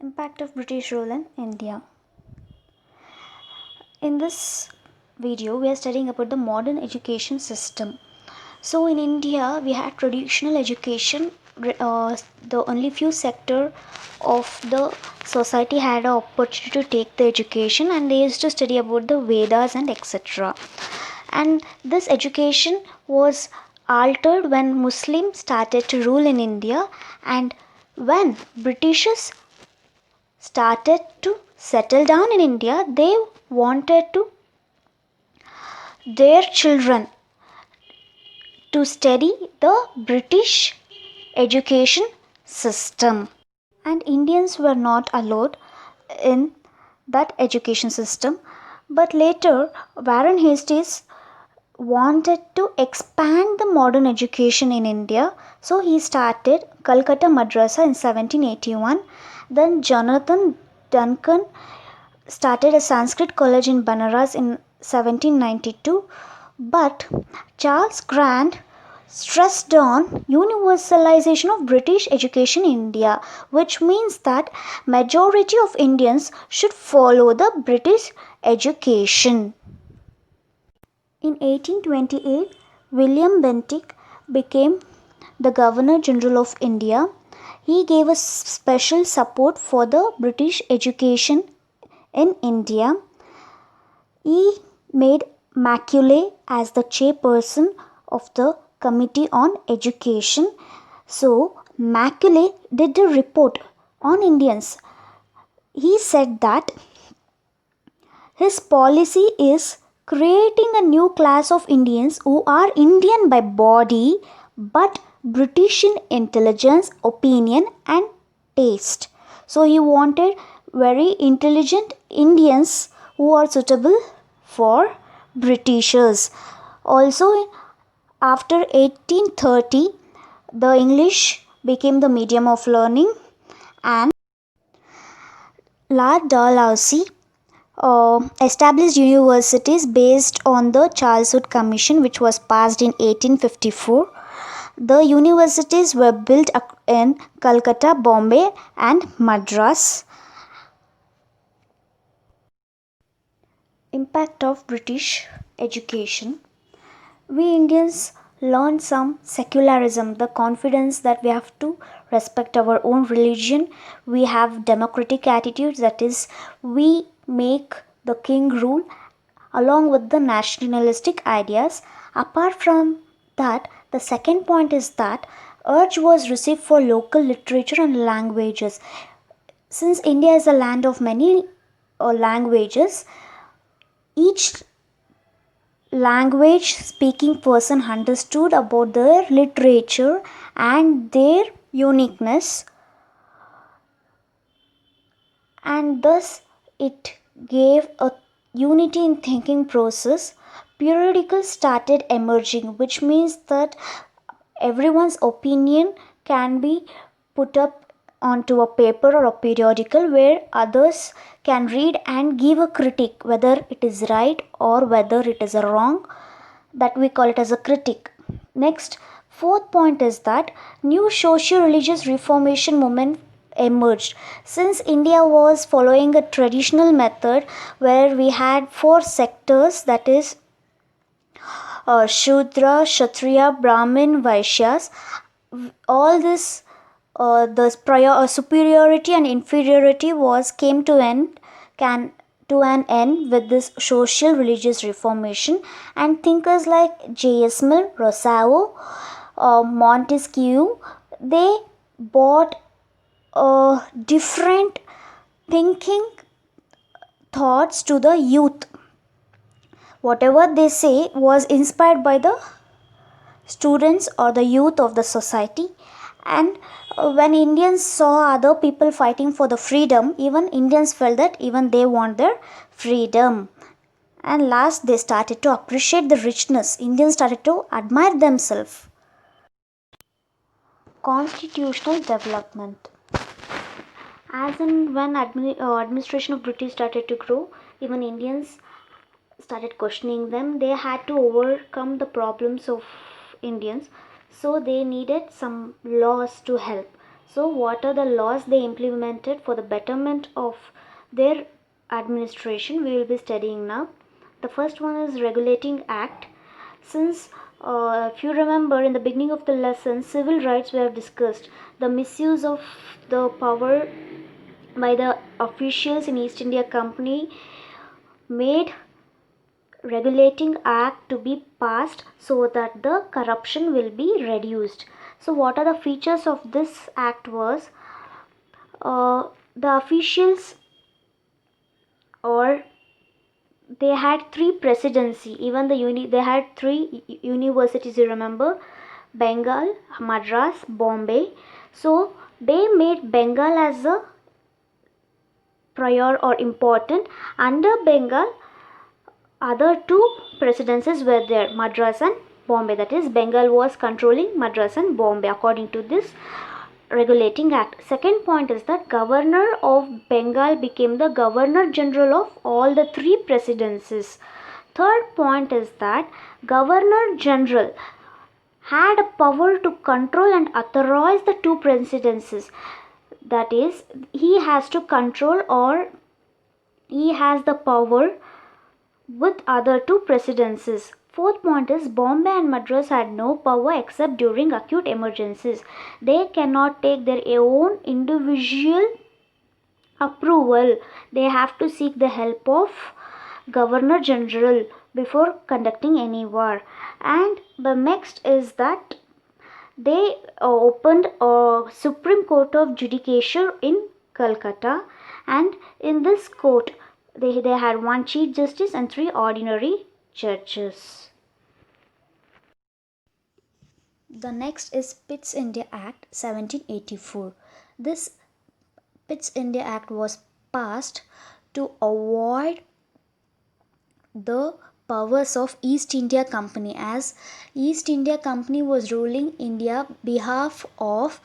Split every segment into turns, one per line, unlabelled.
Impact of British rule in India. In this video, we are studying about the modern education system. So in India, we had traditional education. The only few sector of the society had an opportunity to take the education, and they used to study about the Vedas and etc. And this education was altered when Muslims started to rule in India, and when Britishers started to settle down in India, they wanted to their children to study the British education system. And Indians were not allowed in that education system. But later, Warren Hastings wanted to expand the modern education in India. So he started Calcutta Madrasa in 1781. Then Jonathan Duncan started a Sanskrit college in Banaras in 1792. But Charles Grant stressed on universalization of British education in India, which means that majority of Indians should follow the British education. In 1828, William Bentinck became the Governor General of India. He gave a special support for the British education in India. He made Macaulay as the chairperson of the Committee on Education. So, Macaulay did a report on Indians. He said that his policy is creating a new class of Indians who are Indian by body but British in intelligence, opinion, and taste. So, he wanted very intelligent Indians who are suitable for Britishers. Also, after 1830, the English became the medium of learning, and Lord Dalhousie established universities based on the Charles Wood Commission, which was passed in 1854. The universities were built in Calcutta, Bombay, and Madras. Impact of British education. We Indians learned some secularism, the confidence that we have to respect our own religion. We have democratic attitudes, that is, we make the king rule along with the nationalistic ideas. Apart from that, the second point is that urge was received for local literature and languages. Since India is a land of many languages, each language speaking person understood about their literature and their uniqueness, and thus it gave a unity in thinking process. Periodicals started emerging, which means that everyone's opinion can be put up onto a paper or a periodical where others can read and give a critique whether it is right or whether it is wrong. That we call it as a critique. Next, fourth point is that new socio-religious reformation movement emerged. Since India was following a traditional method where we had four sectors, that is Shudra, Kshatriya, Brahmin, Vaishyas, all this the prior superiority and inferiority was came to an end with this social religious reformation, and thinkers like J.S. Mill, Rousseau, Montesquieu, they brought different thinking thoughts to the youth. Whatever they say was inspired by the students or the youth of the society. And when Indians saw other people fighting for the freedom, even Indians felt that even they want their freedom. And last, they started to appreciate the richness. Indians started to admire themselves. Constitutional development. As in when administration of British started to grow, even Indians started questioning them. They had to overcome the problems of Indians, so they needed some laws to help. So what are the laws they implemented for the betterment of their administration, we will be studying now. The first one is Regulating Act. Since if you remember, in the beginning of the lesson, civil rights were discussed. The misuse of the power by the officials in East India Company made Regulating Act to be passed so that the corruption will be reduced. So what are the features of this act was, the officials, or they had three presidency, even they had three universities, you remember, Bengal, Madras, Bombay. So they made Bengal as a prior or important. Under Bengal, other two presidencies were there, Madras and Bombay. That is, Bengal was controlling Madras and Bombay according to this Regulating Act. Second point is that Governor of Bengal became the Governor General of all the three presidencies. Third point is that Governor General had a power to control and authorize the two presidencies. That is, he has to control, or he has the power with other two presidencies. Fourth point is Bombay and Madras had no power except during acute emergencies. They cannot take their own individual approval. They have to seek the help of Governor General before conducting any war. And the next is that they opened a Supreme Court of Judicature in Calcutta, and in this court they had one Chief Justice and three ordinary judges. The next is Pitt's India Act 1784. This Pitt's India Act was passed to avoid the powers of East India Company, as East India Company was ruling India behalf of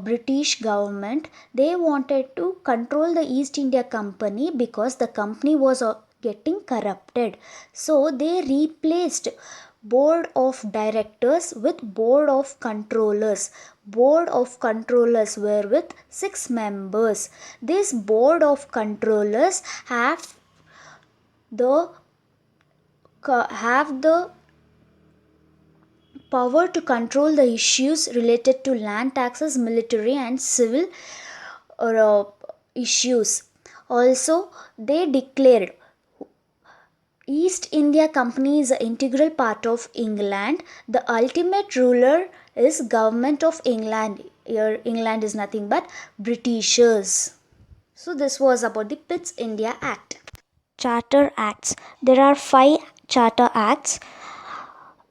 British government. They wanted to control the East India Company because the company was getting corrupted. So they replaced board of directors with board of controllers. Board of controllers were with 6 members. This board of controllers have the power to control the issues related to land taxes, military and civil issues. Also, they declared East India Company is an integral part of England. The ultimate ruler is Government of England. Here, England is nothing but Britishers. So this was about the Pitt's India Act. Charter Acts. There are 5 Charter Acts,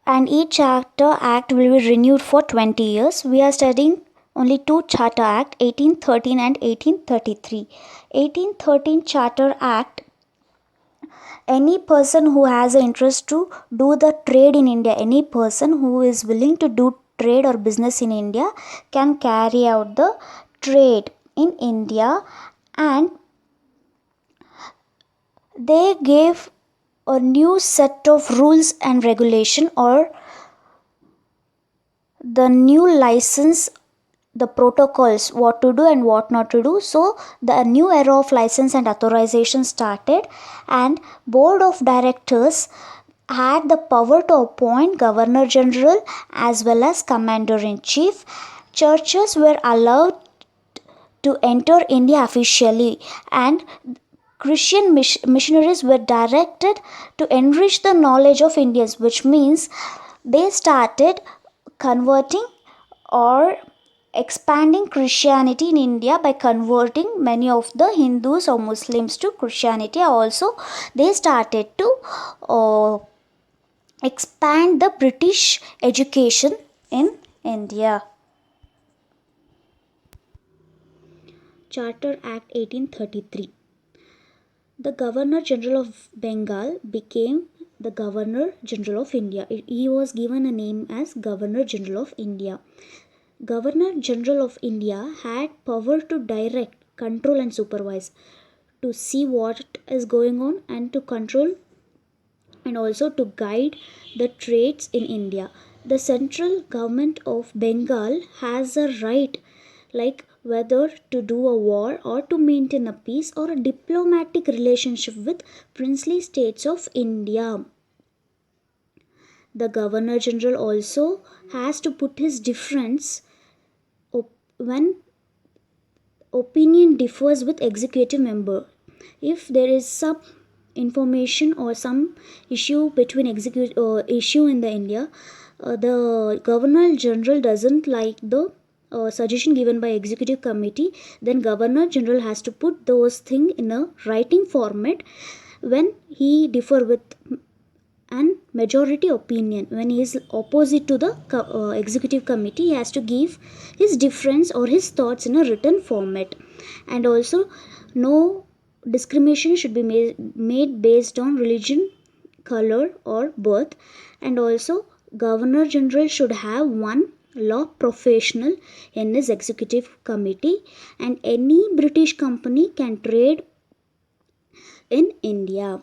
and each Charter Act will be renewed for 20 years. We are studying only 2 Charter Act, 1813 and 1833. 1813 Charter Act, any person who has an interest to do the trade in India, any person who is willing to do trade or business in India can carry out the trade in India, and they gave a new set of rules and regulation, or the new license, the protocols, what to do and what not to do. So the new era of license and authorization started, and board of directors had the power to appoint Governor General as well as Commander in Chief. Churches were allowed to enter India officially, and Christian missionaries were directed to enrich the knowledge of Indians, which means they started converting or expanding Christianity in India by converting many of the Hindus or Muslims to Christianity. Also, they started to expand the British education in India. Charter Act 1833. The Governor General of Bengal became the Governor General of India. He was given a name as Governor General of India. Governor General of India had power to direct, control and supervise, to see what is going on and to control and also to guide the trades in India. The central government of Bengal has a right like whether to do a war or to maintain a peace or a diplomatic relationship with princely states of India. The Governor General also has to put his difference when opinion differs with executive member. If there is some information or some issue between issue in the India, the Governor General doesn't like the suggestion given by executive committee, then Governor General has to put those things in a writing format. When he differ with and majority opinion, when he is opposite to the executive committee, he has to give his difference or his thoughts in a written format. And also, no discrimination should be made based on religion, color or birth. And also, Governor General should have one law professional in his executive committee, and any British company can trade in India.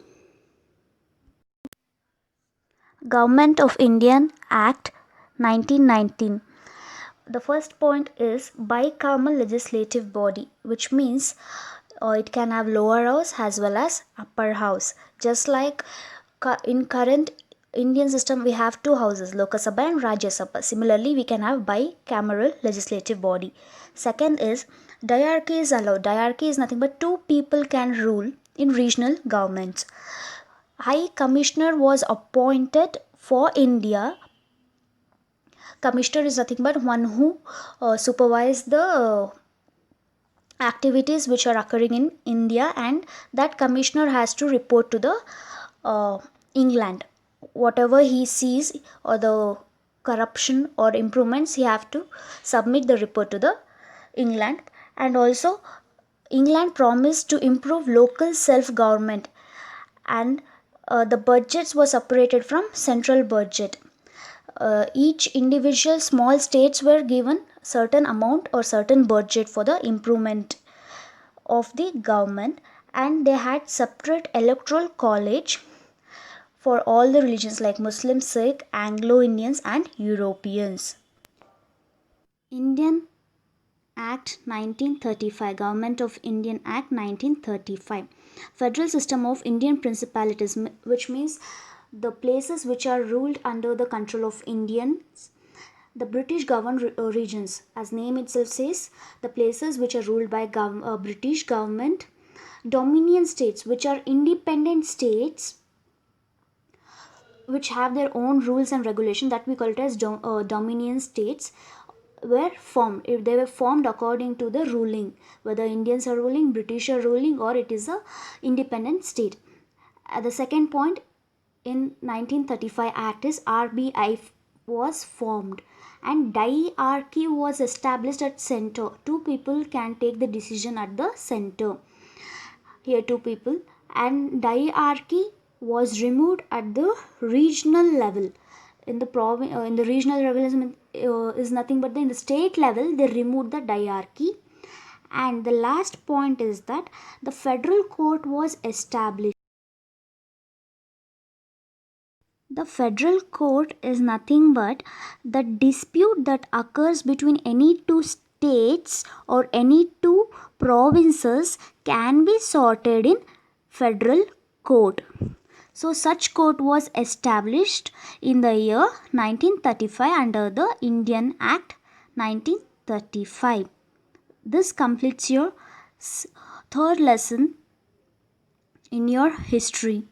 Government of Indian Act 1919. The first point is bicameral legislative body, which means it can have lower house as well as upper house. Just like in current Indian system, we have two houses, Lok Sabha and Rajya Sabha. Similarly, we can have bicameral legislative body. Second is diarchy is allowed. Diarchy is nothing but two people can rule in regional governments. High Commissioner was appointed for India. Commissioner is nothing but one who supervise the activities which are occurring in India, and that commissioner has to report to the England. Whatever he sees or the corruption or improvements, he have to submit the report to the England. And also, England promised to improve local self-government, and the budgets were separated from central budget. Each individual small states were given certain amount or certain budget for the improvement of the government, and they had separate electoral college for all the religions like Muslim, Sikh, Anglo-Indians and Europeans. Indian Act 1935, Government of Indian Act 1935. Federal system of Indian principalities, which means the places which are ruled under the control of Indians. The British governed regions, as name itself says, the places which are ruled by British government. Dominion states, which are independent states which have their own rules and regulation, that we call it as dominion states, were formed. If they were formed according to the ruling, whether Indians are ruling, British are ruling, or it is a independent state. The second point in 1935 Act is RBI was formed, and diarchy was established at center. Two people can take the decision at the center. Here two people, and diarchy was removed at the regional level. In the regional level is nothing but in the state level they removed the diarchy. And the last point is that the federal court was established. The federal court is nothing but the dispute that occurs between any two states or any two provinces can be sorted in federal court. So such court was established in the year 1935 under the Indian Act 1935. This completes your third lesson in your history.